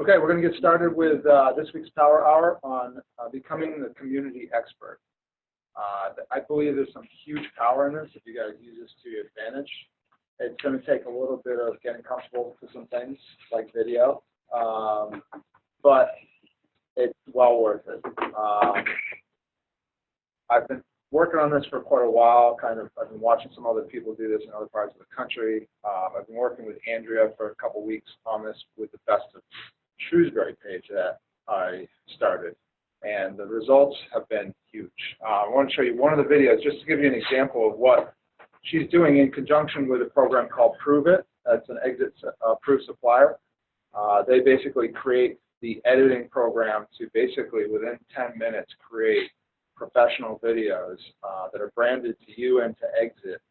Okay, we're going to get started with this week's Power Hour on becoming the community expert. I believe there's some huge power in this if you guys use this to your advantage. It's going to take a little bit of getting comfortable with some things like video, but it's well worth it. I've been working on this for quite a while. I've been watching some other people do this in other parts of the country. I've been working with Andrea for a couple weeks on this with the Best of Shrewsbury page that I started, and the results have been huge. I want to show you one of the videos just to give you an example of what she's doing in conjunction with a program called Prove It. That's an exit proof supplier. They basically create the editing program to basically within 10 minutes create professional videos that are branded to you and to Exit,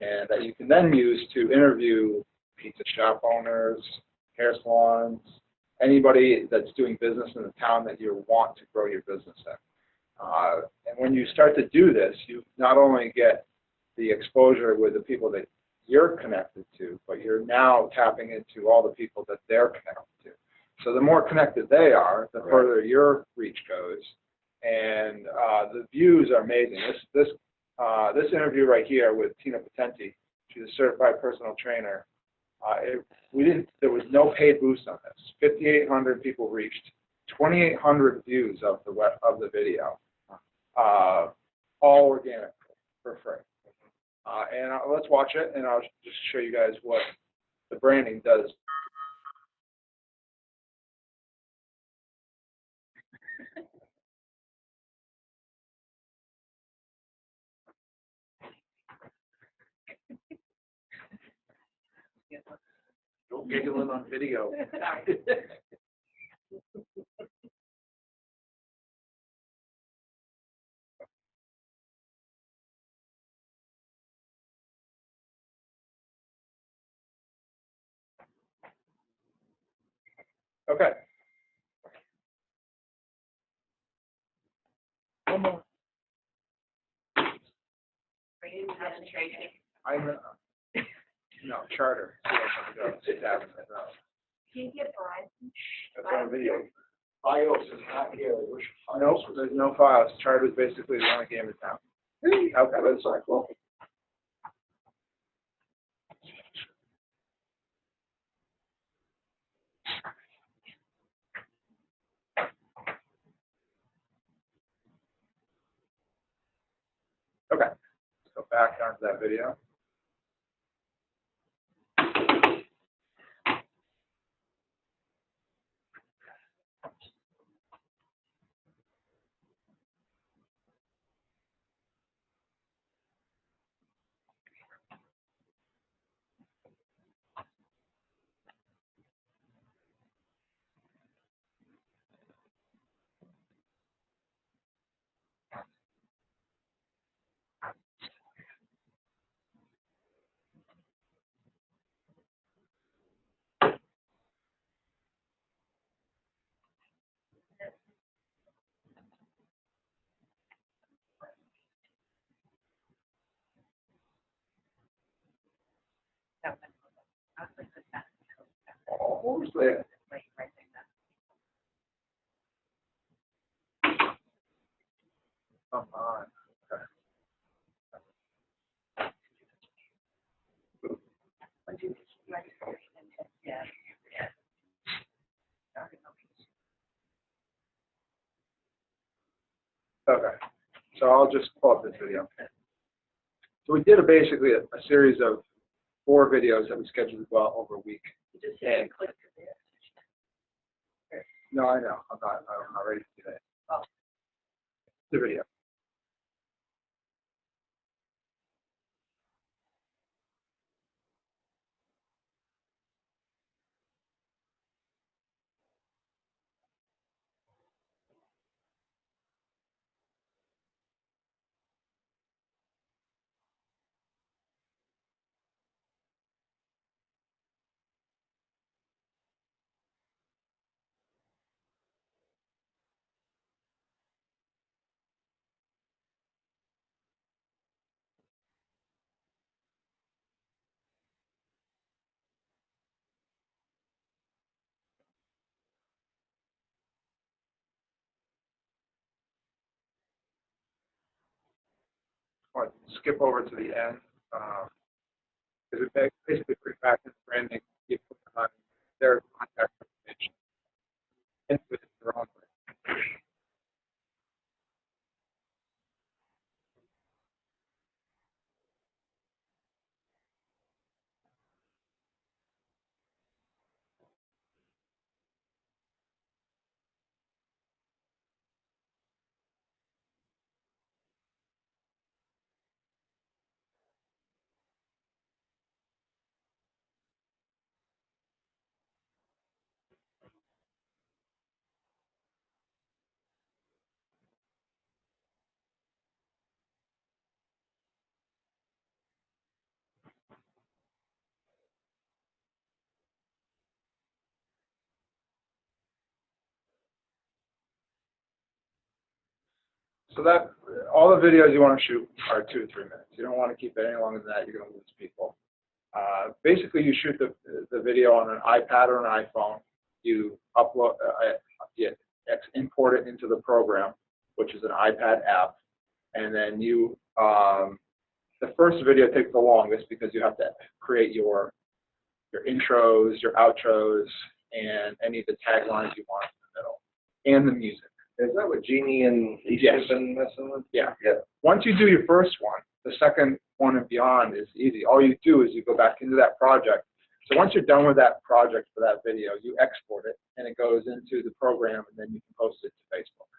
and that you can then use to interview pizza shop owners, hair salons, anybody that's doing business in the town that you want to grow your business in. And when you start to do this, you not only get the exposure with the people that you're connected to, but you're now tapping into all the people that they're connected to. So the more connected they are, the further your reach goes. And the views are amazing. This interview right here with Tina Potenti, she's a certified personal trainer. There was no paid boost on this. 5,800 people reached, 2,800 views of the video, all organic for free. And let's watch it, and I'll just show you guys what the branding does. Don't giggle on video. Okay. One more. No, charter. Can you get Verizon? That's on video. BIOS is not here. I wish BIOS Nope, there's no files. Charter is basically the only game in town. Okay, that's fine. Cool. Okay, let's go back onto that video. Oh, who's there? Come on. Okay. Okay, so I'll just pull up this video. So we did basically a series of 4 videos that we scheduled well over a week. And, no, I know. I'm not ready to do that. Oh. The video. want to skip over to the end, because it basically brings back this branding, you put on their contact information into it in their own way. So that all the videos you want to shoot are 2 to 3 minutes. You don't want to keep it any longer than that. You're going to lose people. Basically, you shoot the video on an iPad or an iPhone. You upload, import it into the program, which is an iPad app, and then you. The first video takes the longest because you have to create your intros, your outros, and any of the taglines you want in the middle, and the music. Is that what Jeannie and East Yes. have been messing with? Yeah. Yeah. Once you do your first one, the second one and beyond is easy. All you do is you go back into that project. So once you're done with that project for that video, you export it, and it goes into the program, and then you can post it to Facebook.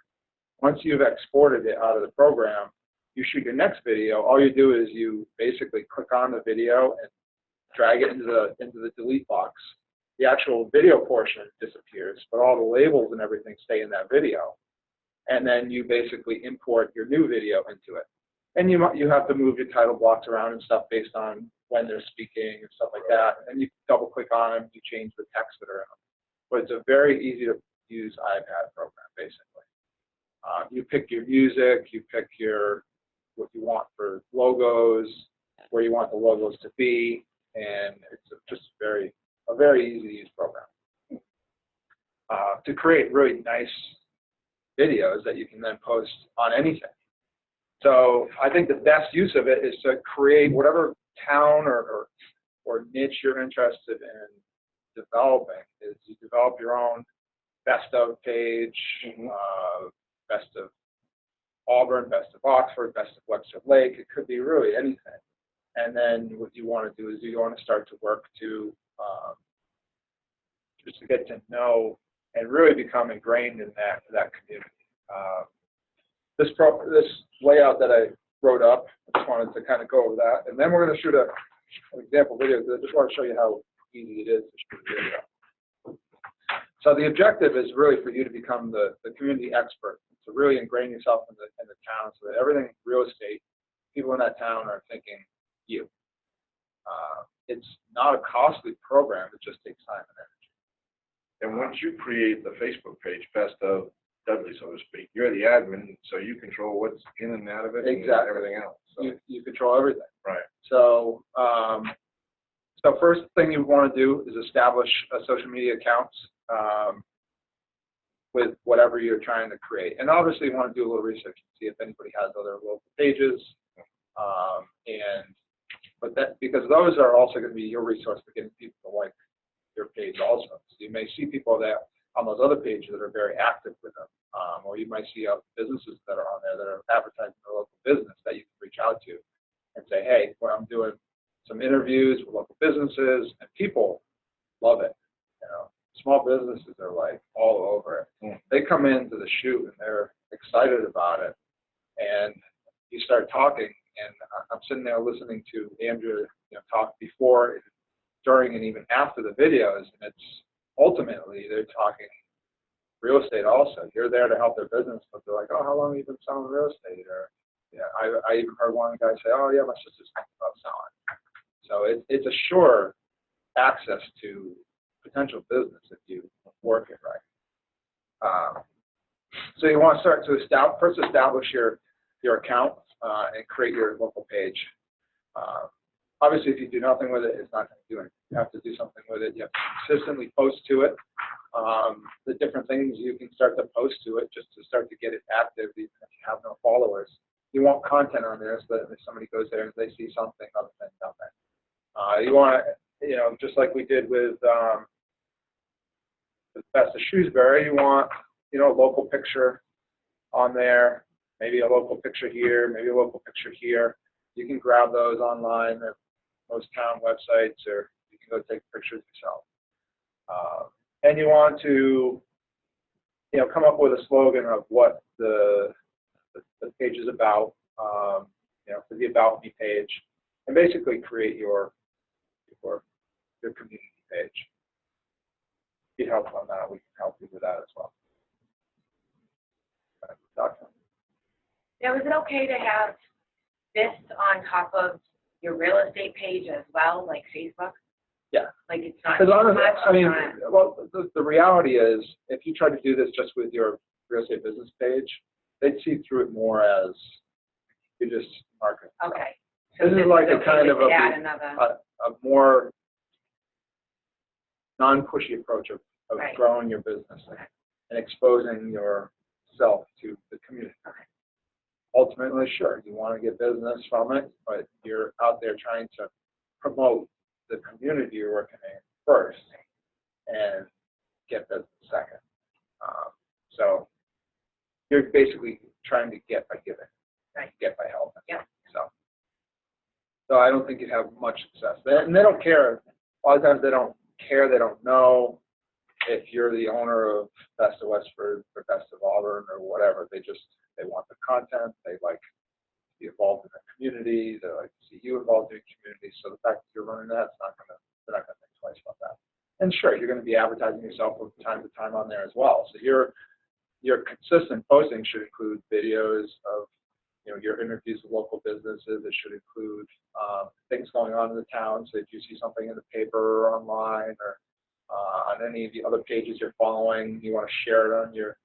Once you've exported it out of the program, you shoot your next video. All you do is you basically click on the video and drag it into the delete box. The actual video portion disappears, but all the labels and everything stay in that video. And then you basically import your new video into it. And you have to move your title blocks around and stuff based on when they're speaking and stuff like that. And you double click on them, you change the text that are in them. But it's a very easy to use iPad program, basically. You pick your music, you pick what you want for logos, where you want the logos to be, and it's just a very easy to use program. To create really nice videos that you can then post on anything. So I think the best use of it is to create whatever town or niche you're interested in developing. Is you develop your own best of page, best of Auburn, best of Oxford, best of Webster Lake. It could be really anything. And then what you want to do is you want to start to work to just to get to know and really become ingrained in that community. This layout that I wrote up, I just wanted to kind of go over that, and then we're going to shoot an example video because I just want to show you how easy it is to shoot a video. So the objective is really for you to become the community expert, to really ingrain yourself in the town, so that everything real estate, people in that town are thinking you. It's not a costly program; it just takes time and energy. And once you create the Facebook page, Best of Dudley, so to speak, you're the admin, so you control what's in and out of it, Exactly. and everything else. So. You control everything. Right. So, first thing you want to do is establish a social media accounts with whatever you're trying to create. And obviously you want to do a little research and see if anybody has other local pages. Because those are also going to be your resource for getting people to like your page also. So you may see people that on those other pages that are very active with them. Or you might see businesses that are on there that are advertising their local business that you can reach out to and say, hey, well, I'm doing some interviews with local businesses, and people love it. Small businesses are like all over it. Mm. They come into the shoot and they're excited about it, and you start talking, and I'm sitting there listening to Andrea, talk before, during, and even after the videos, and it's ultimately they're talking real estate also. You're there to help their business, but they're like, oh, how long have you been selling real estate? Or I even heard one guy say, oh yeah, my sister's thinking about selling. So it's a sure access to potential business if you work it right. So you want to start to establish your account and create your local page. Obviously, if you do nothing with it, it's not going to do anything. You have to do something with it. You have to consistently post to it. The different things you can start to post to it just to start to get it active, even if you have no followers. you want content on there so that if somebody goes there and they see something other than nothing. You want to, just like we did with the Best of Shrewsbury, you want, a local picture on there, maybe a local picture here, maybe a local picture here. You can grab those online at most town websites, or you can go take pictures yourself. And you want to, come up with a slogan of what the page is about, for the About Me page, and basically create your community page. If you help on that, we can help you with that as well. Now, is it okay to have this on top of your real estate page as well, like Facebook? Yeah. Like it's not Because too much? I mean, well, the reality is, if you try to do this just with your real estate business page, they'd see through it more as you just market. Okay. This is like a kind of a more non-pushy approach of Right. growing your business and exposing yourself to the community. Ultimately, sure, you want to get business from it, but you're out there trying to promote the community you're working in first and get business second. So you're basically trying to get by giving, Right. get by helping. Yeah. So I don't think you'd have much success. And they don't care. A lot of times they don't care. They don't know if you're the owner of Best of Westford or Best of Auburn or whatever. They want the content. They like to be involved in the community. They like to see you involved in the community. So the fact that you're running that, they're not gonna think twice about that. And sure, you're going to be advertising yourself from time to time on there as well. So your consistent posting should include videos of your interviews with local businesses. It should include things going on in the town. So if you see something in the paper or online or on any of the other pages you're following, you want to share it on your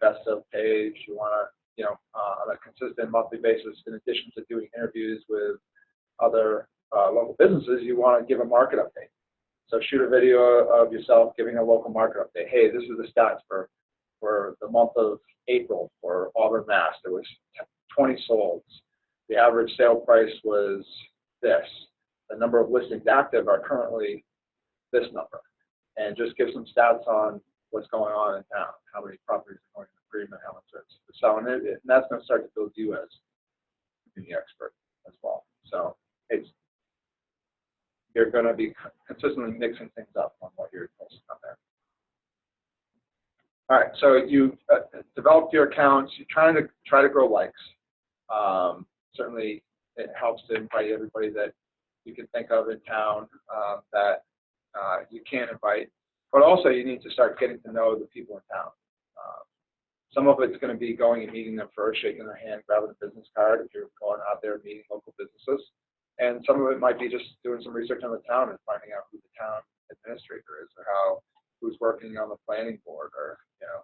Best of page. You want to, on a consistent monthly basis, in addition to doing interviews with other local businesses, you want to give a market update. So shoot a video of yourself giving a local market update. Hey, this is the stats for the month of April for Auburn, Mass. There was 20 solds. The average sale price was this. The number of listings active are currently this number. And just give some stats on what's going on in town, how many properties are going into agreement, how much it's selling it, and that's going to start to build you as a community expert as well. So you're going to be consistently mixing things up on what you're posting on there. All right, so you developed your accounts. You're trying to grow likes. Certainly, it helps to invite everybody that you can think of in town that you can invite. But also, you need to start getting to know the people in town. Some of it's going to be going and meeting them first, shaking their hand, grabbing a business card if you're going out there meeting local businesses. And some of it might be just doing some research on the town and finding out who the town administrator is, or who's working on the planning board, or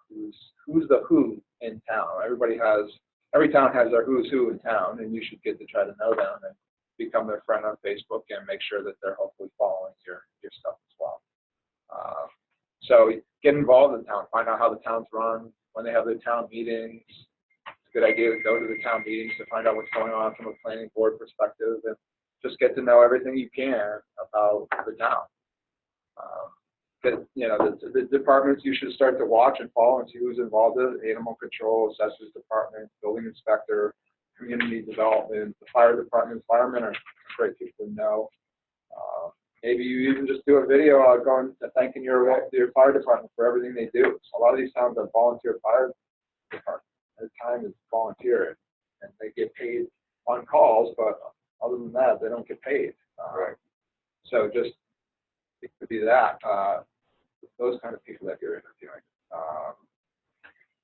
who's the who in town. Every town has their who's who in town, and you should get to try to know them and become their friend on Facebook and make sure that they're hopefully following your stuff as well. So get involved in town, find out how the town's run, when they have their town meetings. It's a good idea to go to the town meetings to find out what's going on from a planning board perspective, and just get to know everything you can about the town. The departments you should start to watch and follow and see who's involved in it: animal control, assessors department, building inspector, community development, the fire department. Firemen are great people to know. Maybe you even just do a video going to thanking your fire department for everything they do. So a lot of these towns have volunteer fire department. Their time is volunteer, and they get paid on calls, but other than that, they don't get paid. Right. So just it could be that. Those kind of people that you're interviewing.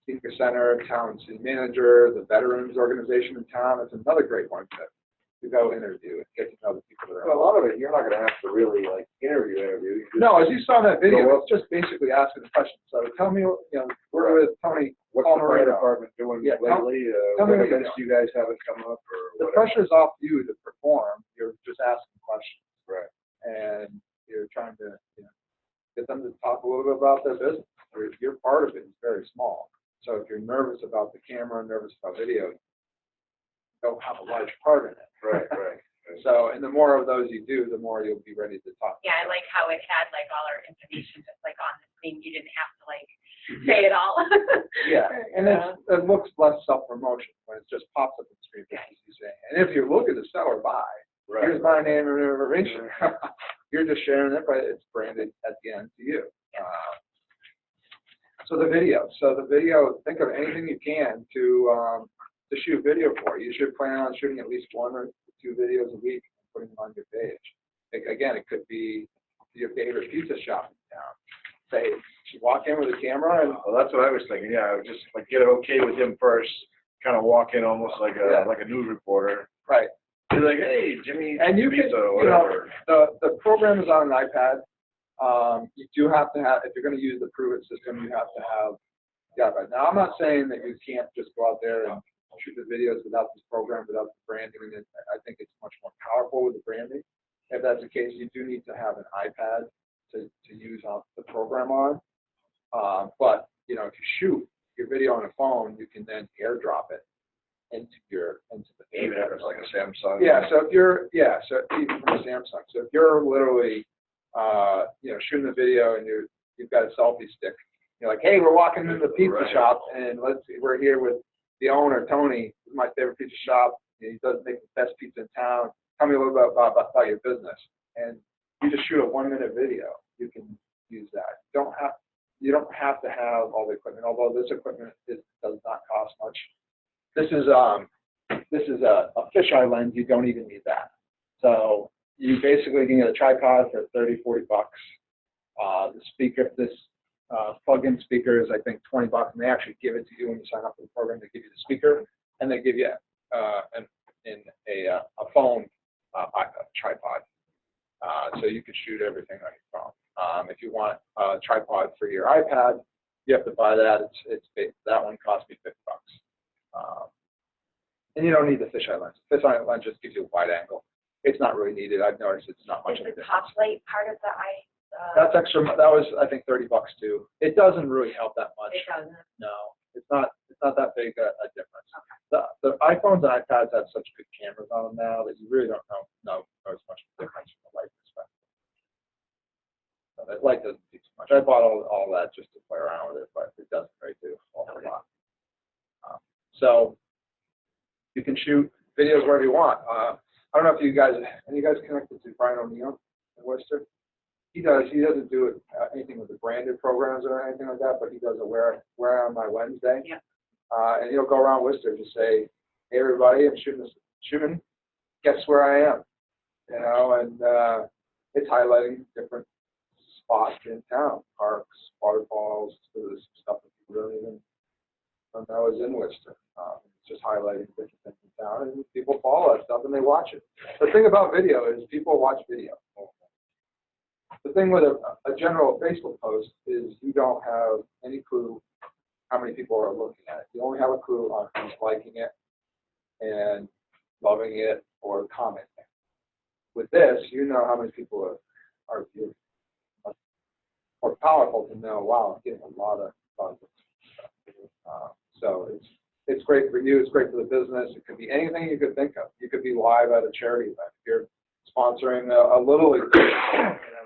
Senior Center, town city manager, the veterans organization in town. That's another great one to go interview and get to know the people that are. So a lot of it, you're not going to have to really interview. No, as you saw in that video, it's just basically asking the question. So tell me, we're with Tony. What's the fire department doing lately? tell me What what events do you guys have come up? Or the whatever? pressure's off you to perform. You're just asking questions. Right. And you're trying to get them to talk a little bit about their business. Your part of it is very small. So if you're nervous about the camera, nervous about video, don't have a large part in it. Right, right. So, and the more of those you do, the more you'll be ready to talk. Yeah, I like how it had like all our information just like on the screen. You didn't have to like say it all. Yeah, and it looks less self-promotion when it just pops up on the screen, as you say. And if you look at the sell or buy, here's my name and information. You're just sharing it, but it's branded at the end to you. So the video. Think of anything you can to shoot video for. You should plan on shooting at least 1 or 2 videos a week and putting them on your page. Again, it could be your favorite pizza shop in town. Say, you walk in with a camera and Well, that's what I was thinking, yeah, I would just like get it okay with him first, kind of walk in almost like a news reporter. right. Be like, hey, Jimmy, And you pizza can, or you know, whatever. the program is on an iPad. You do have to have, if you're going to use the Prove It system, you have to have the iPad. Now, I'm not saying that you can't just go out there and shoot the videos without this program, without the branding. I think it's much more powerful with the branding. If that's the case, you do need to have an iPad to use the program on. But, you know, if you shoot your video on a phone, you can then airdrop it into the Even if it's like a Samsung. Yeah, so even from a Samsung. So if you're literally, you know, shooting a video and you've got a selfie stick, you're like, hey, we're walking into the pizza shop and we're here with the owner, Tony. This is my favorite pizza shop. He does make the best pizza in town. Tell me a little bit about your business. And you just shoot a 1-minute video. You can use that. You don't have to have all the equipment, although this equipment does not cost much. This is a fisheye lens. You don't even need that. So you basically can get a tripod for $30-40. The speaker, this plug-in speaker is I think $20, and they actually give it to you when you sign up for the program. They give you the speaker, and they give you a phone tripod. So you can shoot everything on your phone. If you want a tripod for your iPad, you have to buy that. That one cost me $50. And you don't need the fisheye lens. Fisheye lens just gives you a wide angle. It's not really needed. I've noticed it's not much Is of a the difference. top light part of the That's extra. That was I think $30 too. It doesn't really help that much. It doesn't. No, it's not that big a difference. The iPhones and iPads have such good cameras on them now that you really don't know as much difference from a light perspective. So that light doesn't do too much. I bought all that just to play around with it, but it doesn't really do a whole lot. So you can shoot videos wherever you want. I don't know if any of you guys connected to Brian O'Neill in Worcester? He doesn't do anything with the branded programs or anything like that, but he does a where on my Wednesday. Yeah. And he'll go around Worcester and just say, hey everybody, I'm shooting, guess where I am? You know, and it's highlighting different spots in town, parks, waterfalls, there's stuff that you really even don't know is in Worcester. It's just highlighting different things in town, and people follow that stuff and they watch it. The thing about video is people watch video. The thing with a general Facebook post is you don't have any clue how many people are looking at it. You only have a clue on who's liking it and loving it or commenting. With this, you know how many people are viewing. More powerful to know, wow, I'm getting a lot of stuff. So it's great for you. It's great for the business. It could be anything you could think of. You could be live at a charity event. If you're sponsoring a Little League,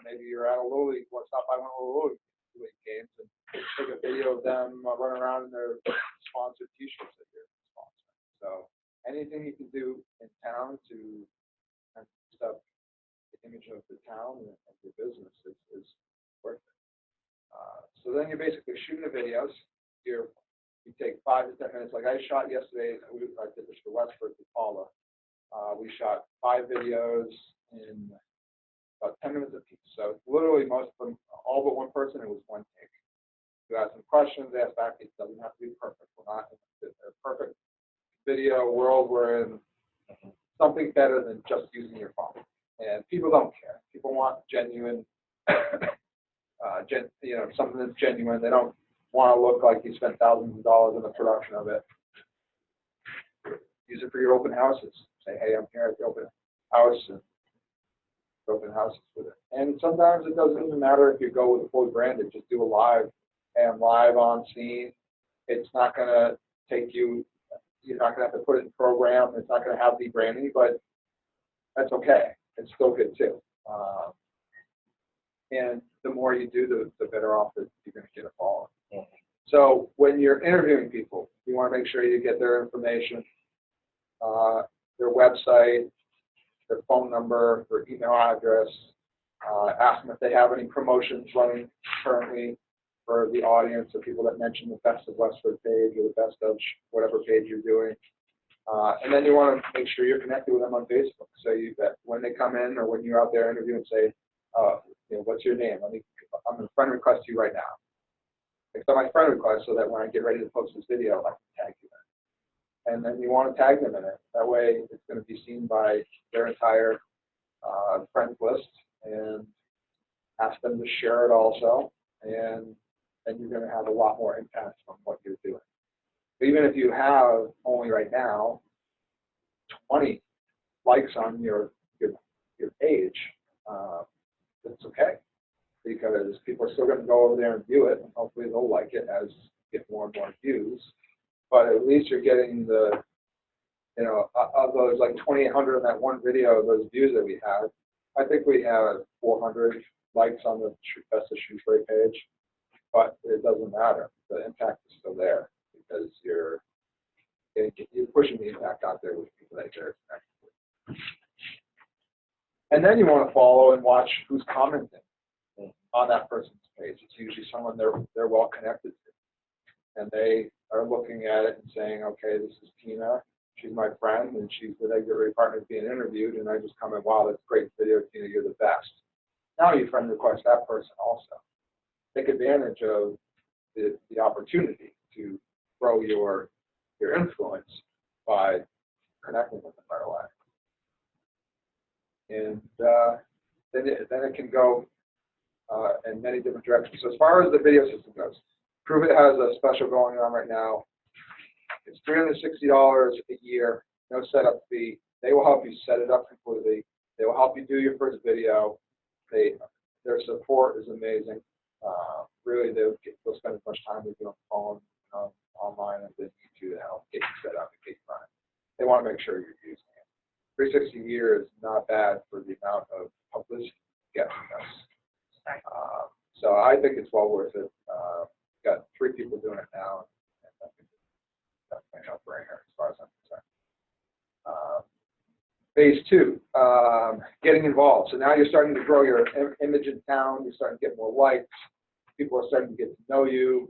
maybe you're at a Little League, stop by one of the Little League games and take a video of them running around in their sponsored T-shirts that you're sponsoring. So anything you can do in town to stuff the image of the town and your business is worth it. So then you're basically shooting the videos. You take 5 to 10 minutes. Like I shot yesterday, I did this for Westford with Paula. We shot 5 videos in about 10 minutes apiece. So literally most of them, all but one person, it was one take. You ask them questions, they ask back. It doesn't have to be perfect. We're not in a perfect video world. We're in something better than just using your phone. And people don't care. People want genuine, something that's genuine. They don't want to look like you spent thousands of dollars in the production of it. Use it for your open houses. Say, hey, I'm here at the open house, and open houses with it. And sometimes it doesn't even matter if you go with a fully branded. Just do a live, and live on scene. It's not going to take you you're not going to have to put it in program. It's not going to have the branding, but that's okay. It's still good too. And the more you do, the better off that you're going to get a following. So when you're interviewing people, you want to make sure you get their information, their website, their phone number, their email address. Ask them if they have any promotions running currently for the audience, or people that mention the Best of Westford page or the Best of whatever page you're doing. And then you want to make sure you're connected with them on Facebook, so that when they come in or when you're out there interviewing, say, what's your name? I'm going to friend request you right now. Accept my friend request so that when I get ready to post this video, I can tag you in it. And then you want to tag them in it. That way, it's going to be seen by their entire friends list, and ask them to share it also. And then you're going to have a lot more impact on what you're doing. Even if you have only right now 20 likes on your page, that's okay, because people are still going to go over there and view it, and hopefully they'll like it as you get more and more views. But at least you're getting the, of those like 2,800 in that one video, those views that we had, I think we had 400 likes on the Best of Shrewsbury page, but it doesn't matter. The impact is still there because you're pushing the impact out there with people that you're connected with. And then you want to follow and watch who's commenting on that person's page. It's usually someone they're well connected to, and they are looking at it and saying, okay, this is Tina. She's my friend, and she's the Exit Ready Partner being interviewed, and I just comment, wow, that's a great video, Tina, you're the best. Now you friend request that person also. Take advantage of the opportunity to grow your influence by connecting with them right away. And then it can go in many different directions. So as far as the video system goes, Prove It has a special going on right now. It's $360 a year, no setup fee. They will help you set it up completely. They will help you do your first video. Their support is amazing. Really, they'll spend as much time with you on the phone, online, as they need to help get you set up and get you running. They want to make sure you're using it. 360 a year is not bad for the amount of publicity you get from this. So I think it's well worth it. Got 3 people doing it now, and I think that's a no-brainer as far as I'm concerned. Phase 2, getting involved. So now you're starting to grow your image in town. You're starting to get more likes. People are starting to get to know you.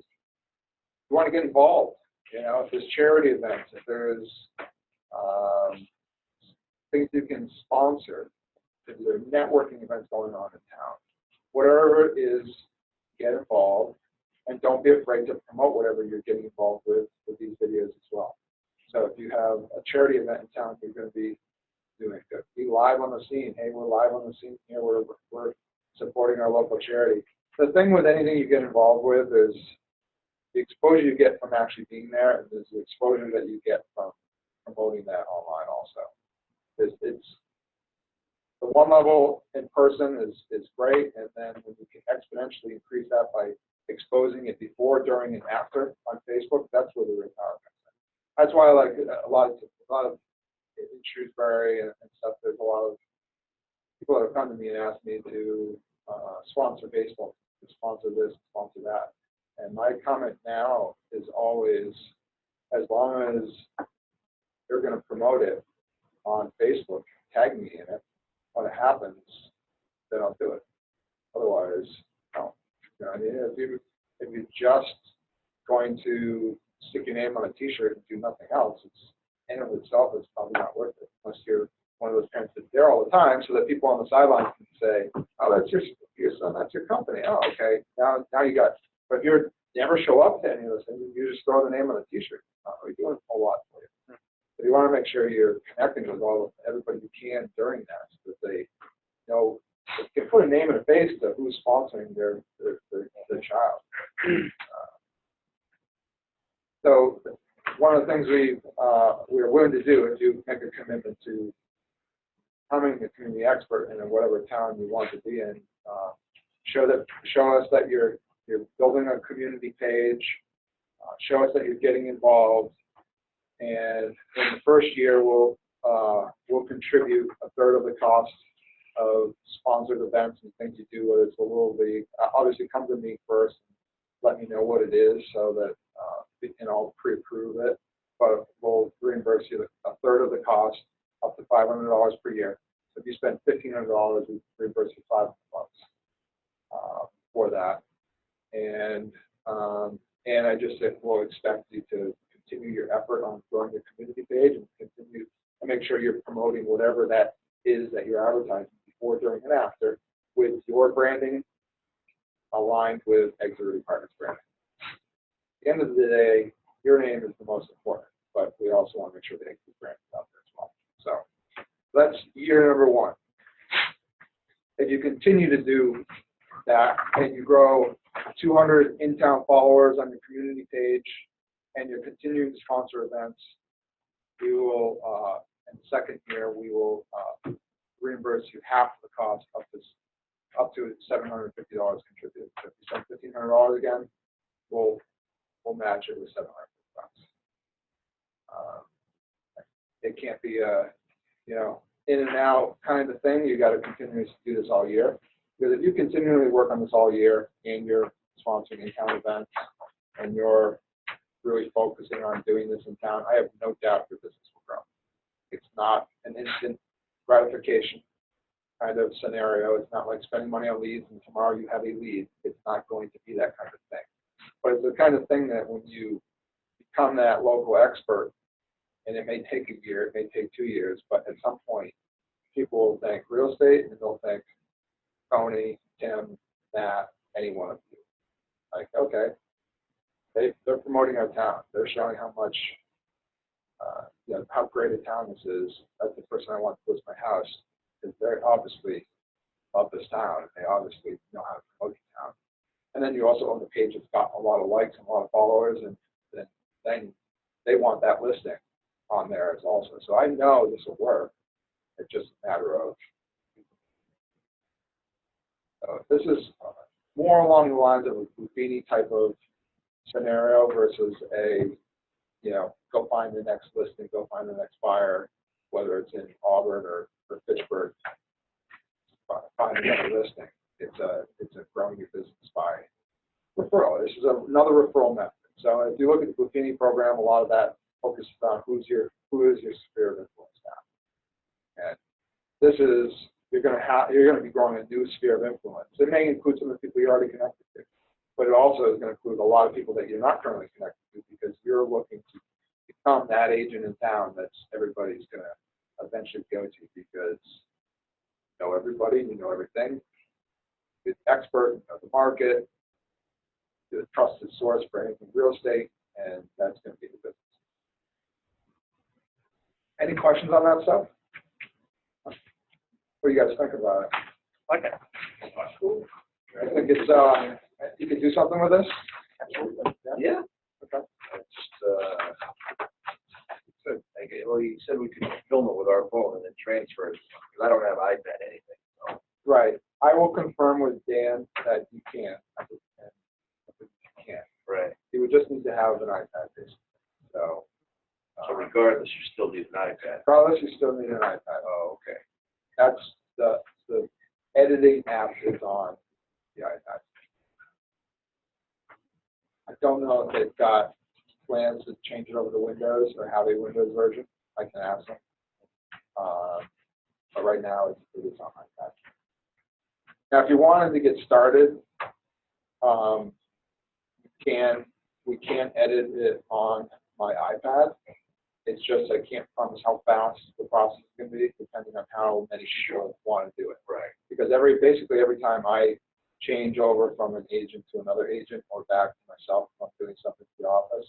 You want to get involved. If there's charity events, if there's things you can sponsor, if there are networking events going on in town, whatever it is, get involved, and don't be afraid to promote whatever you're getting involved with these videos as well. So if you have a charity event in town, you're going to be doing good. Be live on the scene. Hey, we're live on the scene here. We're supporting our local charity. The thing with anything you get involved with is the exposure you get from actually being there, and there's the exposure that you get from promoting that online also. It's the one level in person is great, and then when you can exponentially increase that by exposing it before, during, and after on Facebook, that's where the real power comes in. That's why I like a lot of in Shrewsbury and stuff. There's a lot of people that have come to me and asked me to sponsor baseball, to sponsor this, sponsor that. And my comment now is always, as long as they're going to promote it on Facebook, tag me in it. When it happens, then I'll do it. Otherwise, no. If you're just going to stick your name on a T-shirt and do nothing else, it's in and of itself is probably not worth it, unless you're one of those parents that's there all the time, so that people on the sidelines can say, "Oh, that's your son, that's your company. Oh, okay, now you got." But if you never show up to any of those things, you just throw the name on a T-shirt. You're doing a whole lot for you. So you want to make sure you're connecting with everybody you can during that, so that they know. You can put a name and a face to who's sponsoring their child. So one of the things we're willing to do is to make a commitment to becoming a community expert in whatever town you want to be in. Show us that you're building a community page. Show us that you're getting involved, And in the first year, we'll contribute a third of the cost of sponsored events and things you do, whether it's a little league. Obviously, come to me first, let me know what it is so that we can all pre-approve it. But we'll reimburse you a third of the cost, up to $500 per year. So if you spend $1,500, we reimburse you $500 for that. And I just said we'll expect you to continue your effort on growing your community page and continue to make sure you're promoting whatever that is that you're advertising before, during, and after with your branding aligned with Exeter Partners branding. At the end of the day, your name is the most important, but we also want to make sure the Exeter brand is out there as well. So that's year number one. If you continue to do that and you grow 200 in-town followers on your community page and you're continuing to sponsor events, we will, in the second year, we will reimburse you half the cost up to $750 contributed. So if you spend $1,500 again, we'll match it with $750. It can't be a, in and out kind of thing. You got to continue to do this all year. Because if you continually work on this all year and you're sponsoring in-town events and you're really focusing on doing this in town, I have no doubt your business will grow. It's not an instant gratification kind of scenario. It's not like spending money on leads and tomorrow you have a lead. It's not going to be that kind of thing. But it's the kind of thing that when you become that local expert, and it may take a year, it may take 2 years, but at some point, people will think real estate and they'll think Tony, Tim, Matt, any one of you. Like, okay, they're promoting our town. They're showing how much, how great a town this is. That's the person I want to list my house, because they're obviously love this town. They obviously know how to promote the town. And then you also own the page that's got a lot of likes and a lot of followers, and then they want that listing on there as also. So I know this will work. It's just a matter of. This is more along the lines of a Buffini type of scenario versus a, go find the next listing, go find the next buyer, whether it's in Auburn or Fitchburg, find another listing. It's a growing your business by referral. This is another referral method. So if you look at the Buffini program, a lot of that focuses on who is your sphere of influence now. And this is, you're going to be growing a new sphere of influence. It may include some of the people you're already connected to, but it also is going to include a lot of people that you're not currently connected to, because you're looking to become that agent in town that everybody's going to eventually go to, because you know everybody, you know everything. You're the expert, you know the market, you're the trusted source for anything real estate, and that's going to be the business. Any questions on that stuff? What do you guys think about it? Okay. I think it's, you can do something with this? Absolutely. Yeah. Okay. Well, you said we could film it with our phone and then transfer it, because I don't have iPad anything. So. Right. I will confirm with Dan that you can. You can. Right. You would just need to have an iPad, basically. So regardless, you still need an iPad. regardless, you still need an iPad. Oh, okay. That's the editing app is on the iPad. I don't know if they've got plans to change it over to Windows or have a Windows version. I can ask them. But right now, it is on iPad. Now, if you wanted to get started, we can edit it on my iPad. It's just I can't promise how fast the process is going to be, depending on how many people want to do it. Right. Because basically every time I change over from an agent to another agent or back to myself if I'm doing something to the office,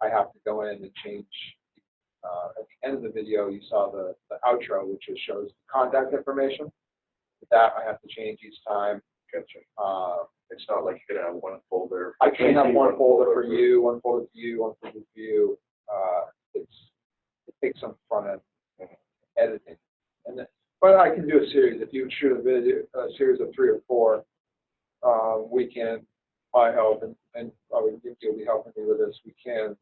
I have to go in and change. At the end of the video, you saw the outro, which shows the contact information. With that, I have to change each time. Gotcha. It's not like you're going to have one folder. I can't have one folder for you, one folder for you, one folder for you. It takes some front end editing, but I can do a series. If you shoot a series of 3 or 4, we can. I help, and you'll be helping me with this. We can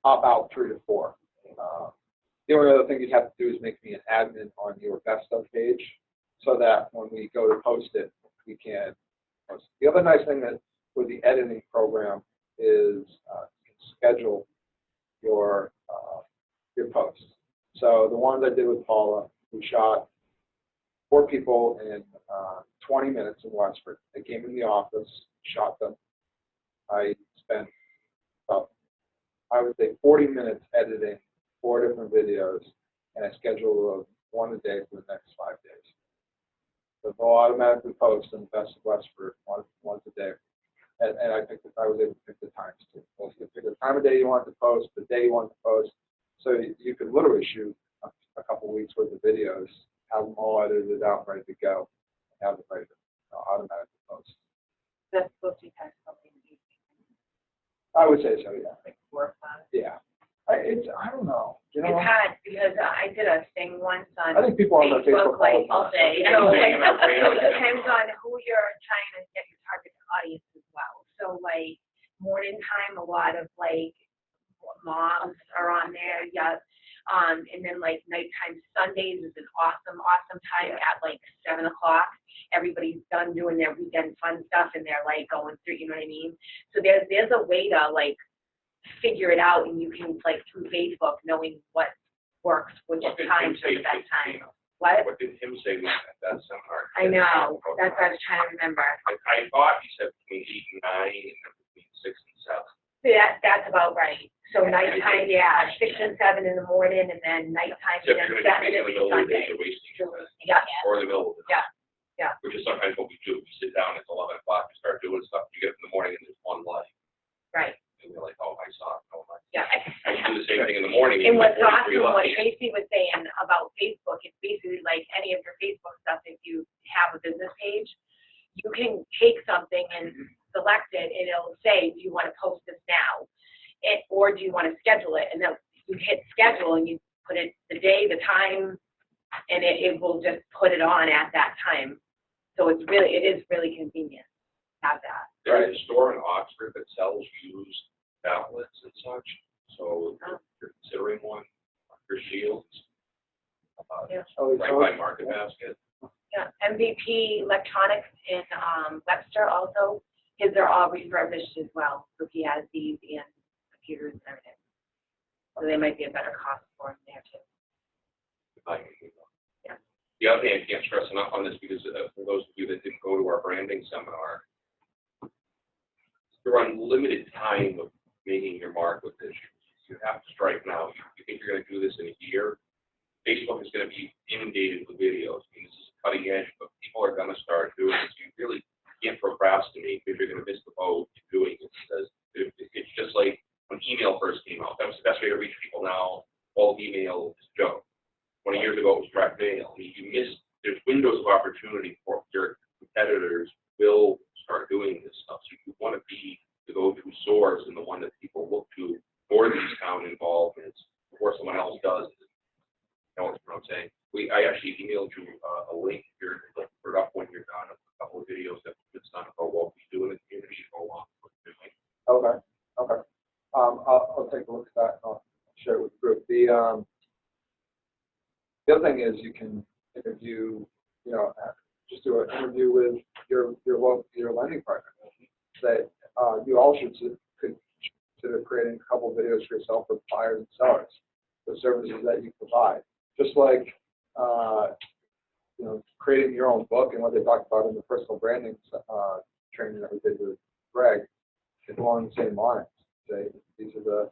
about 3 to 4. The only other thing you'd have to do is make me an admin on your best of page, so that when we go to post it, we can post it. The other nice thing that with the editing program is you can schedule your posts. So the ones I did with Paula, we shot 4 people in 20 minutes in Westford. They came in the office, shot them. I spent about, I would say, 40 minutes editing 4 different videos, and a schedule of 1 a day for the next 5 days. So they'll automatically post in the Best of Westford once a day. And I was able to pick the times too. So you can pick the time of day you want to post, the day you want to post. So you could literally shoot a couple weeks worth of videos, have them all edited out, ready to go, and have it ready to automatically post. That's supposed to be kind of something easy. I would say so, yeah. Like work on. Yeah. I don't know. You know, It's hard because I did a thing once on I think people are on their Facebook like all all the day. time. So it depends on who you're trying to get your target audience as well. So like morning time, a lot of like moms are on there, yes. And then like nighttime Sundays is an awesome time at like 7 o'clock. Everybody's done doing their weekend fun stuff and they're like going through, you know what I mean? So there's a way to like figure it out, and you can like through Facebook knowing what works, which times are the best time. What did him say at that seminar? I know, that's what I was trying to remember. I thought he said between 8 and 9 and then between 6 and 7. So that's about right. So nighttime, yeah, 6 and 7 in the morning, and then nighttime, Except and you're then going to be in the middle of the day, Sunday. you're wasting your time. Yeah, Or in the middle of the night. Yeah. Which is sometimes what we do. We sit down at 11 o'clock and start doing stuff. You get up in the morning and there's one light. right, And you're like, oh, I saw it. Oh, my. yeah. And you do the same thing in the morning. And what's you get awesome, 43 what lights. Tracy was saying about Facebook, it's basically like any of your Facebook stuff, if you have a business page, you can take something and select it, and it'll say, do you want to post this now? Or do you want to schedule it? And then you hit schedule, and you put it the day, the time, and it will just put it on at that time. So it is really convenient to have that. There's a store in Oxford that sells used tablets and such. So if you're considering one for Shields, Yeah. right by Market Basket. Yeah, MVP Electronics in Webster also, his are all refurbished as well. So he has these and computers and everything. So they might be a better cost for him there too. Yeah. The other thing I can't stress enough on this, because for those of you that didn't go to our branding seminar, you're on limited time of making your mark with this. You have to strike now. You think you're going to do this in a year? Facebook is going to be inundated with videos. I mean, this is cutting edge, but people are going to start doing this. You really can't procrastinate because you're going to miss the boat in doing it. Because it's just like when email first came out. That was the best way to reach people now. All email is a joke. 20 years ago, it was direct mail. I mean, there's windows of opportunity for your competitors will start doing this stuff. So you want to be the go-to source and the one that people look to for these town involvements before someone else does. You know what I'm saying? I actually emailed you a link here to put it up when you're done, a couple of videos that we've done about what we do in the community and go along with what we're doing. Okay. I'll take a look at that and I'll share it with the group. The other thing is you can interview, just do an interview with your lending partner. That you all could consider creating a couple of videos for yourself with buyers and sellers, the services that you provide. Just like creating your own book and what they talked about in the personal branding training that we did with Greg, it's along the same lines. Say these are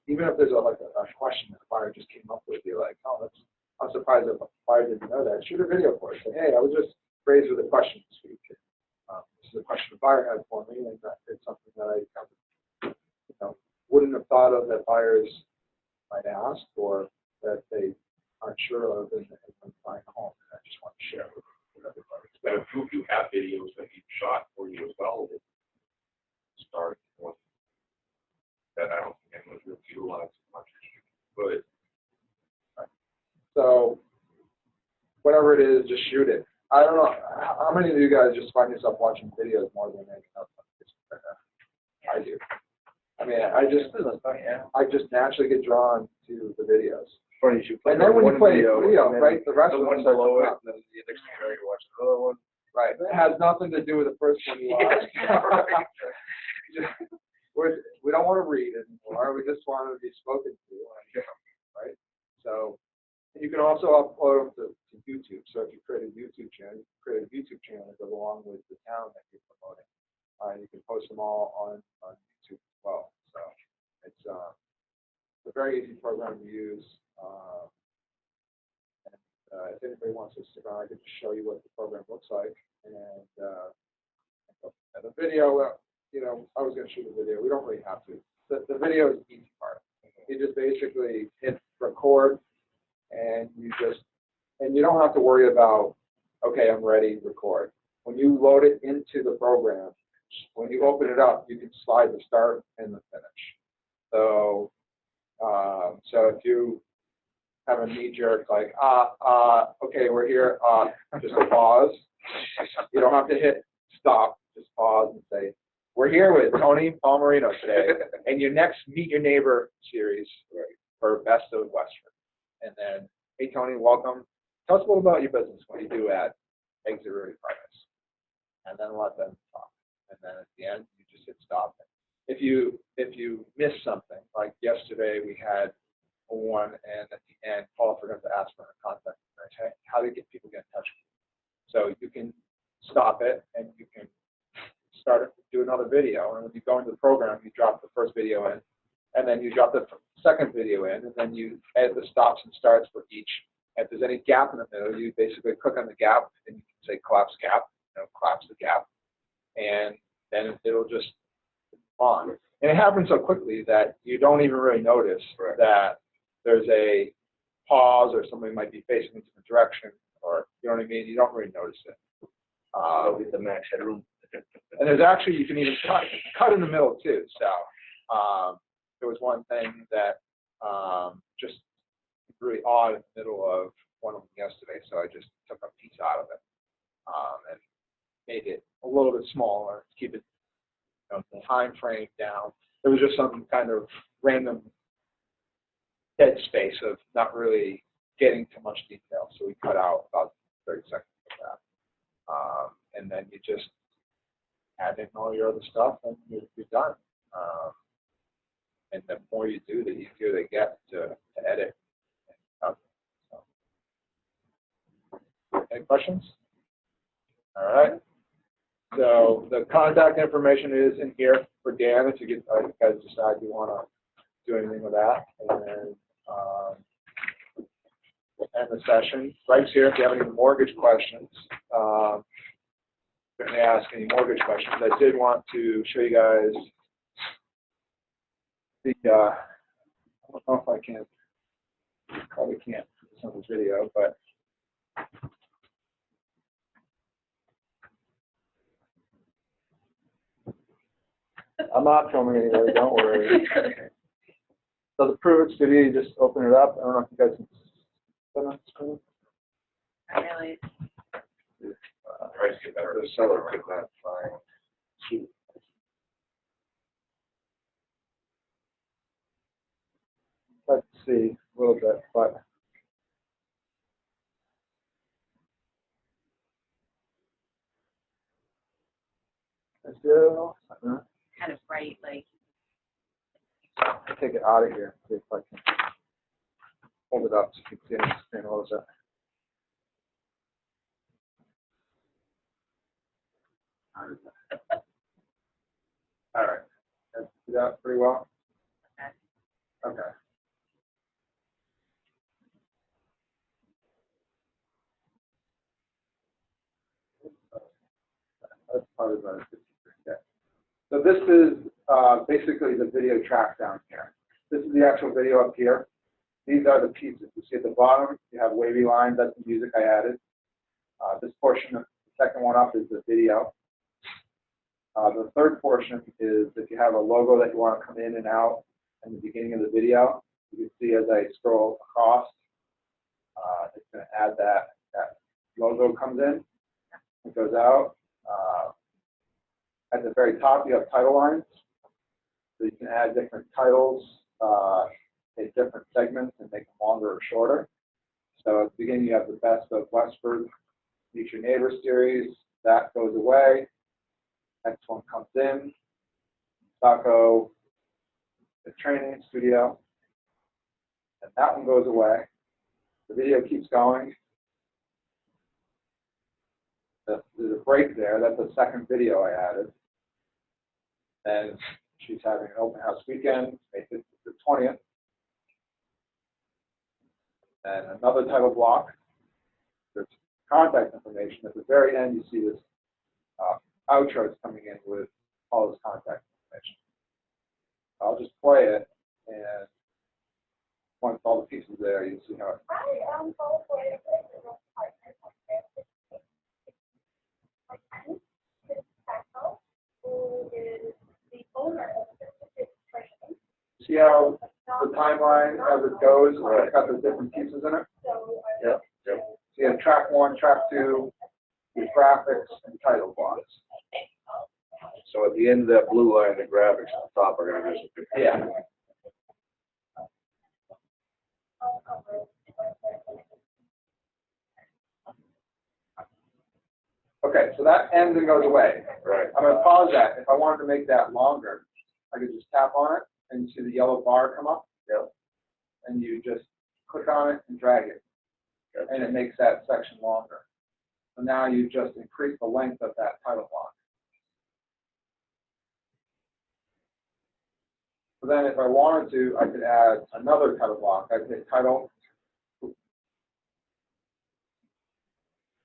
even if there's a question that a buyer just came up with, you're like, oh, I'm surprised that a buyer didn't know that. Shoot a video for it. Say, hey, I was just raised with a question this week. This is a question a buyer had for me, and it's something that I wouldn't have thought of that buyers might ask or that they aren't sure of in buying a home. And I just want to share with everybody. But if you have videos that you shot for you as well, that start with that I don't think anyone's really utilized as much as you could. So whatever it is, just shoot it. I don't know how many of you guys just find yourself watching videos more than anything else on Facebook right now. I do. I mean, I just naturally get drawn to the videos. Funny, you should play And then when you one play video, video, and then right, the rest the of one them start below to it, come. and then the next thing you watch another one. Right, it has nothing to do with the first one you watched. We don't want to read anymore, we just want to be spoken to, right? So, and you can also upload them to YouTube, so if you create a YouTube channel, you can create a YouTube channel that goes along with the town that you're promoting. You can post them all on YouTube as well, so it's a very easy program to use. If anybody wants to stick around, I can show you what the program looks like. And the video, I was going to shoot a video. We don't really have to. The video is the easy part. You just basically hit record, and you don't have to worry about, okay, I'm ready, record. When you load it into the program, when you open it up, you can slide the start and the finish. So, if you have a knee jerk like, okay, we're here, just pause. You don't have to hit stop, just pause and say, we're here with Tony Palmerino today, and your next Meet Your Neighbor series for Best of Westford. And then, hey Tony, welcome. Tell us a little about your business, what you do at Exit Rudy Partners. And then let them talk. And then at the end, you just hit stop. If you miss something, like yesterday we had one, and at the end, Paul forgot to ask for her contact information. How do people get in touch with you? So you can stop it, and you can do another video. And when you go into the program, you drop the first video in, and then you drop the second video in, and then you add the stops and starts for each. If there's any gap in the middle, you basically click on the gap, and you can say collapse gap, collapse the gap, and then it'll just on. And it happens so quickly that you don't even really notice that there's a pause, or somebody might be facing in a different direction, or you know what I mean? You don't really notice it. With the max headroom. And there's actually, you can even cut in the middle too. So there was one thing that just really odd in the middle of one of them yesterday, so I just took a piece out of it and made it a little bit smaller to keep it, the time frame down. There was just some kind of random dead space of not really getting too much detail, so we cut out about 30 seconds of that. And then you just add in all your other stuff, and you're done. And the more you do, the easier they get to edit. So. Any questions? All right. So the contact information is in here for Dan if you guys decide you want to do anything with that. And then we'll end the session. Greg's here if you have any mortgage questions. Certainly ask any mortgage questions. I did want to show you guys the, I don't know if I can, probably can't put this on this video, but I'm not filming anyway, don't worry. So the Prove It Studio, you just open it up. I don't know if you guys can see on the screen. Not really. Try to get better. The seller could not find. Let's see a little bit, but let's do it all. Kind of bright, like. Take it out of here. See if I can hold it up so you can see it on the screen a little bit. All right. Let's do that pretty well. Okay. That's probably about 50%. So this is basically the video track down here. This is the actual video up here. These are the pieces. You see at the bottom, you have wavy lines. That's the music I added. This portion, the second one up, is the video. The third portion is if you have a logo that you want to come in and out in the beginning of the video. You can see as I scroll across, it's going to add that logo comes in. It goes out. At the very top, you have title lines. So you can add different titles, take different segments and make them longer or shorter. So at the beginning, you have the Best of Westford, Meet Your Neighbor series. That goes away. Next one comes in. Taco, the training studio. And that one goes away. The video keeps going. There's a break there. That's the second video I added. And she's having an open house weekend, May 5th to the 20th. And another title block. There's contact information. At the very end, you see this outro is coming in with all this contact information. I'll just play it, and once all the pieces there, you see how it. Hi, Paul Boyer, partner of my friend, Taco, who is the owner of the training. See how the timeline as it goes, it's got the different pieces in it? So, Yep. So you have track 1, track 2, your graphics, and title blocks. So at the end of that blue line, the graphics on top are gonna disappear. Yeah. Okay, so that ends and goes away. Right. I'm going to pause that. If I wanted to make that longer, I could just tap on it and you see the yellow bar come up. Yep. And you just click on it and drag it. Yep. And it makes that section longer. So now you just increase the length of that title block. So then if I wanted to, I could add another title block. I could hit title. I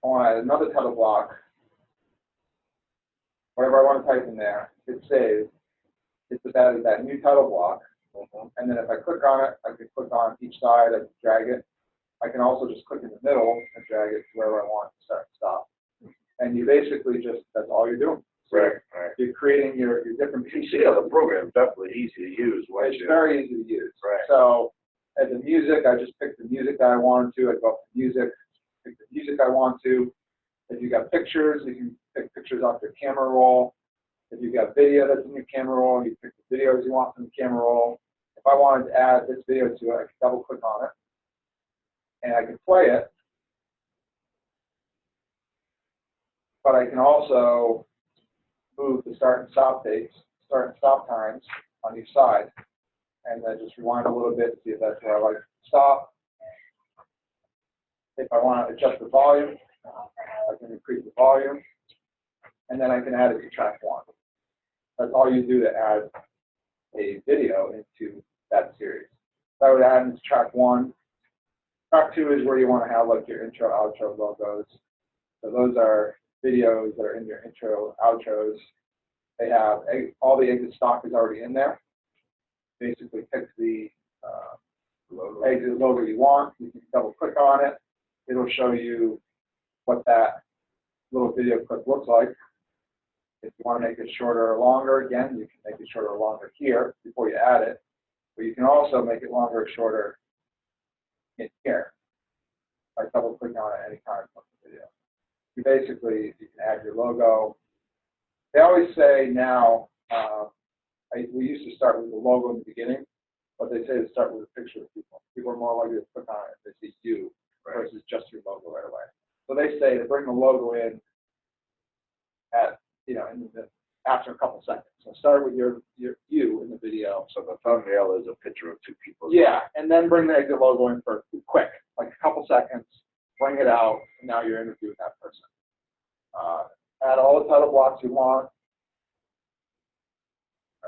want to add another title block. Whatever I want to type in there, hit save. It's just added that new title block. And then if I click on it, I can click on each side, I can drag it. I can also just click in the middle and drag it to wherever I want to start and stop. And you basically just, that's all you're doing. So Right, right. you're creating your different You can pieces. see how the program's definitely easy to use. Once It's you- very easy to use. Right. So as the music, I just picked the music that I wanted to. I go up to music, pick the music I want to. If you got pictures, you can pick pictures off your camera roll. If you got video that's in your camera roll, you pick the videos you want from the camera roll. If I wanted to add this video to it, I could double click on it. And I can play it. But I can also move the start and stop dates, start and stop times on each side. And then just rewind a little bit, see if that's where I like to stop. If I want to adjust the volume, I can increase the volume. And then I can add it to track 1. That's all you do to add a video into that series. So I would add into track 1. Track 2 is where you want to have like your intro, outro logos. So those are videos that are in your intro, outros. They have all the exit stock is already in there. Basically pick the exit logo you want. You can double click on it. It'll show you what that little video clip looks like. If you want to make it shorter or longer, again, you can make it shorter or longer here before you add it. But you can also make it longer or shorter in here by double clicking on it any time of the video. You basically, you can add your logo. They always say now, we used to start with the logo in the beginning, but they say to start with a picture of people. People are more likely to click on it if they see you versus just your logo right away. So they say to bring the logo in at, after a couple seconds. So start with your you in the video. So the thumbnail is a picture of two people. Yeah, and then bring the exit logo in for quick, like a couple seconds, bring it out, and now you're interviewing that person. Add all the title blocks you want,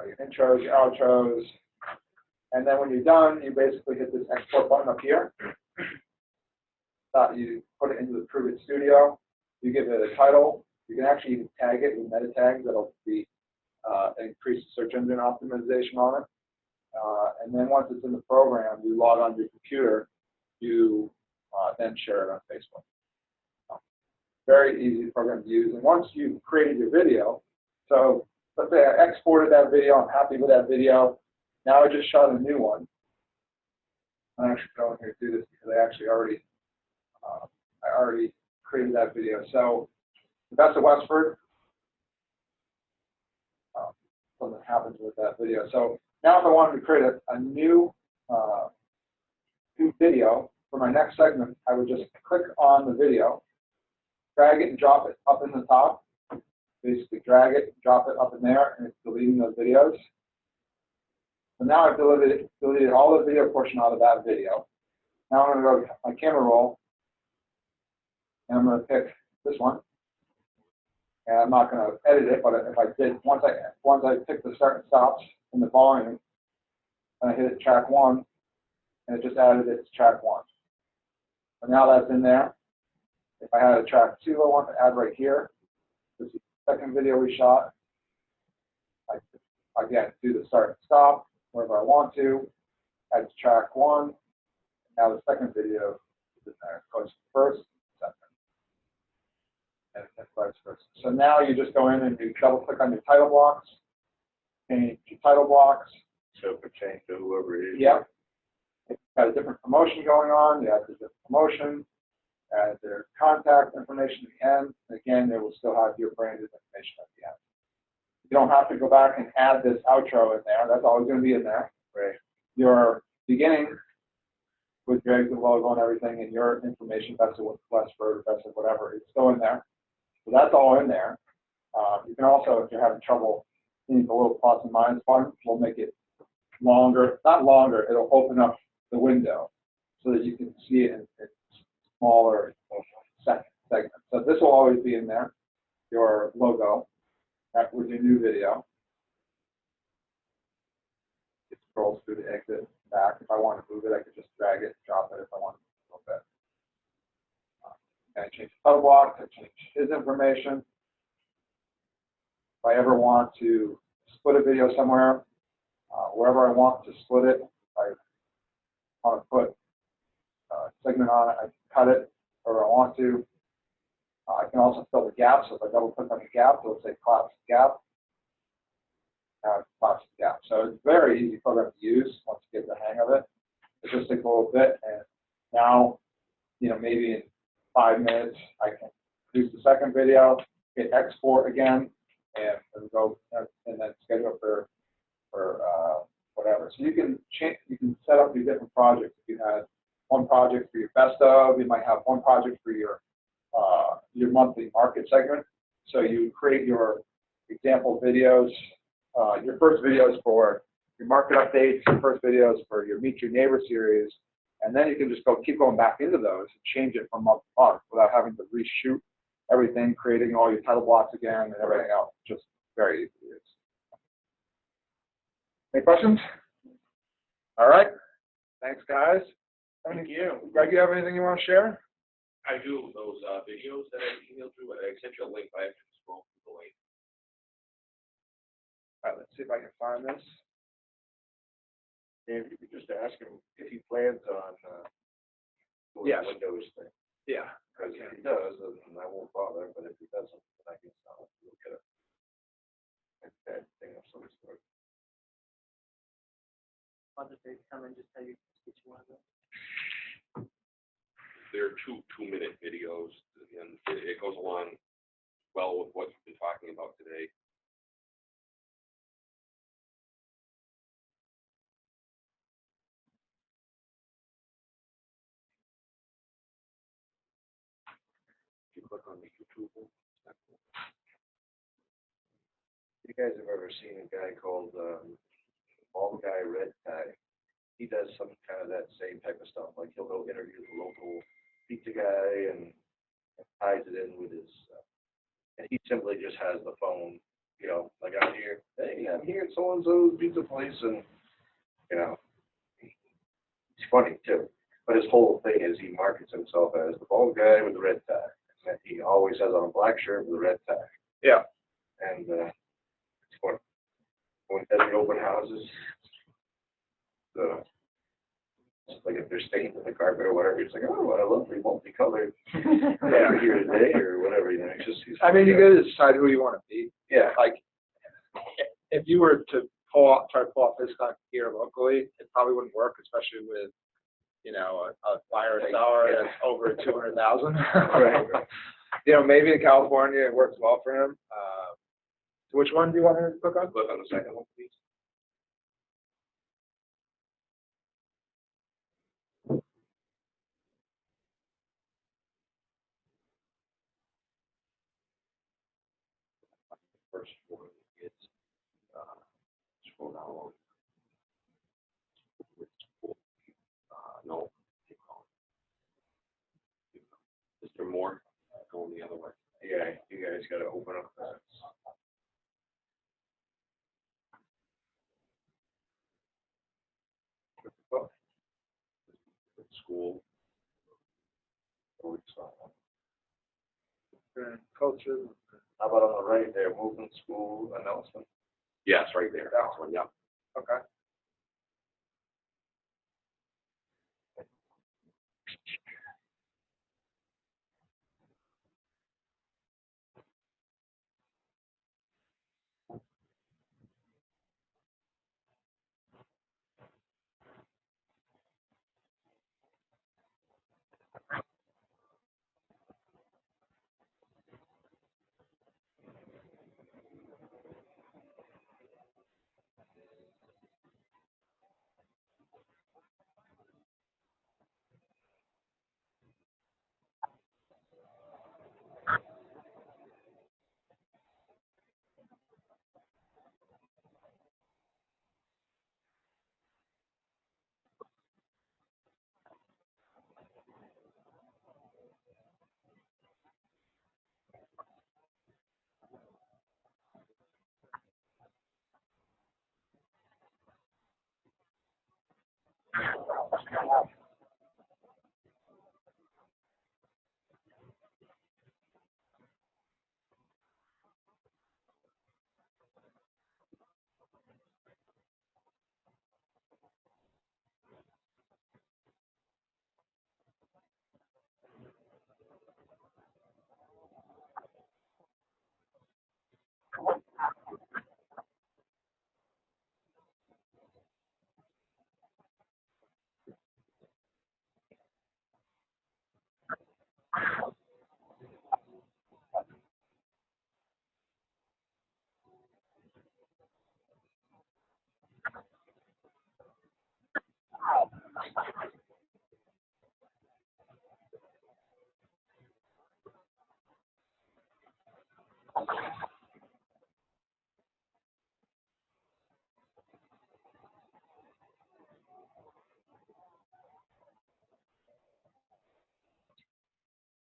your intros, your outros, and then when you're done, you basically hit this export button up here. You put it into the Prove It Studio. You give it a title. You can actually even tag it with meta tags that'll be increase search engine optimization on it. And then once it's in the program, you log on to your computer. You then share it on Facebook. Very easy program to use. And once you've created your video, so let's say I exported that video, I'm happy with that video. Now I just shot a new one. I'm actually going here to do this because I actually already created that video. So the Best of Westford. something happens with that video. So now if I wanted to create a new video for my next segment, I would just click on the video, drag it and drop it up in the top. Basically drag it, drop it up in there, and it's deleting those videos. So now I've deleted all the video portion out of that video. Now I'm going to go to my camera roll, and I'm going to pick this one. And I'm not going to edit it, but if I did, once I pick the start and stops in the volume, and I hit it track 1, and it just added it to track 1. So now that's in there. If I had a track 2 I want to add right here, this is the second video we shot. I again do the start and stop wherever I want to, add to track 1. Now the second video is in there. It goes first, second, and vice versa. So now you just go in and you double click on your title blocks, change your title blocks. So it could change to whoever it is. Yep. It's got a different promotion going on. You add the different promotion, add their contact information at the end. And again, they will still have your branded information at the end. You don't have to go back and add this outro in there. That's always going to be in there. Right. Your beginning with your exit logo and everything, and your information, best of Westford, best of whatever, it's still in there. So that's all in there. You can also, if you're having trouble seeing the little plus and minus button, we'll make it longer. Not longer, it'll open up the window so that you can see it in smaller segments. So this will always be in there, your logo, with your new video. It scrolls through the exit back. If I want to move it, I could just drag it, drop it if I want to move it. And I change the title block, I change his information. If I ever want to split a video somewhere, wherever I want to split it, if I want to put a segment on it, I can cut it wherever I want to. I can also fill the gap, so if I double click on the gap, it'll say collapse gap. Collapse gap. So it's a very easy program to use once you get the hang of it. It just takes a little bit, and now, maybe in 5 minutes, I can produce the second video, hit export again, and go and then schedule it for whatever. So you can set up your different projects. If you had one project for your best of, you might have one project for your monthly market segment. So you create your example videos, your first videos for your market updates, your first videos for your Meet Your Neighbor series, and then you can just keep going back into those and change it from month to month without having to reshoot everything, creating all your title blocks again and everything else. Just very easy to use. Any questions? All right. Thanks, guys. Thank you. Greg, you have anything you want to share? I do, those videos that I emailed you, I sent you a link, I have to scroll through the link. All right, let's see if I can find this. Dave, you could just ask him if he plans on doing Yes. the Windows thing. Yeah. Because if he does, then I won't bother, but if he doesn't, then I guess I'll look at that thing of some sort. Other days come and just tell you which one of them. They're 2-minute videos, and it goes along well with what you've been talking about today. If you click on the YouTube one, You guys have ever seen a guy called Bald Guy Red Tie? He does some kind of that same type of stuff. Like he'll go interview the local pizza guy and ties it in with his, and he simply just has the phone, like I'm here, hey, I'm here at so-and-so's pizza place, and, he's funny too. But his whole thing is he markets himself as the bald guy with the red tie. And he always has on a black shirt with a red tie. Yeah. And it's funny. When he does open houses, like if there's stains in the carpet or whatever, it's like, oh, what a lovely multicolored carpet here today or whatever. It's just. I mean, you got to decide who you want to be. Yeah. Like, if you were to try to pull off this kind of gear locally, it probably wouldn't work, especially with, a fire seller that's over 200,000. Right. Maybe in California it works well for him. Which one do you want me to click on? Click on the second one, please. First one is, scroll down a little. No. Keep going. Mr. Moore, going the other way. Yeah, you guys gotta open up that. School. Culture. How about on the right there, movement, school, announcement? Yes, right there. That one, yeah. Okay.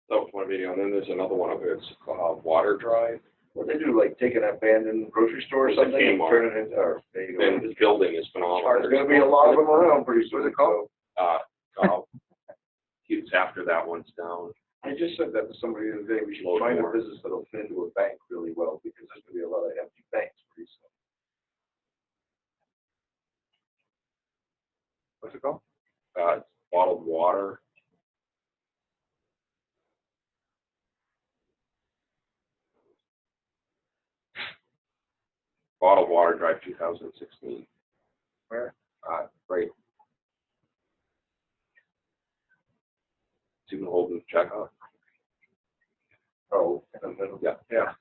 That was one video, and then there's another one of it. It's called Water Drive. What they do, like take an abandoned grocery store or It's a something and Kmart. turn it into, or there you go. And this building is phenomenal. There's gonna be a lot of them around pretty soon. What's it called? Uh, it's after that one's down. I just said that to somebody the other day, we should Load find a more. business that'll fit into a bank really well, because there's gonna be a lot of empty banks pretty soon. What's it called? Bottled water. Bottled Water Drive 2016. Where? Right. Stephen Holden checkout. Oh, in the middle. Yeah. Yeah.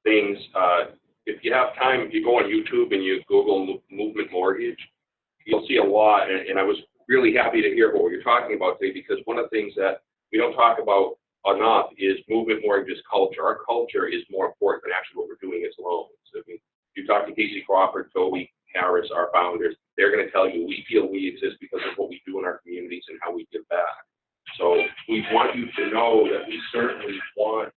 Things, if you have time, if you go on YouTube and you Google Movement Mortgage, you'll see a lot, and I was really happy to hear what you're talking about today, because one of the things that we don't talk about enough is Movement Mortgage's culture. Our culture is more important than actually what we're doing as loans. I mean, you talk to Casey Crawford, Toby Harris, our founders, they're going to tell you we feel we exist because of what we do in our communities and how we give back. So we want you to know that we certainly want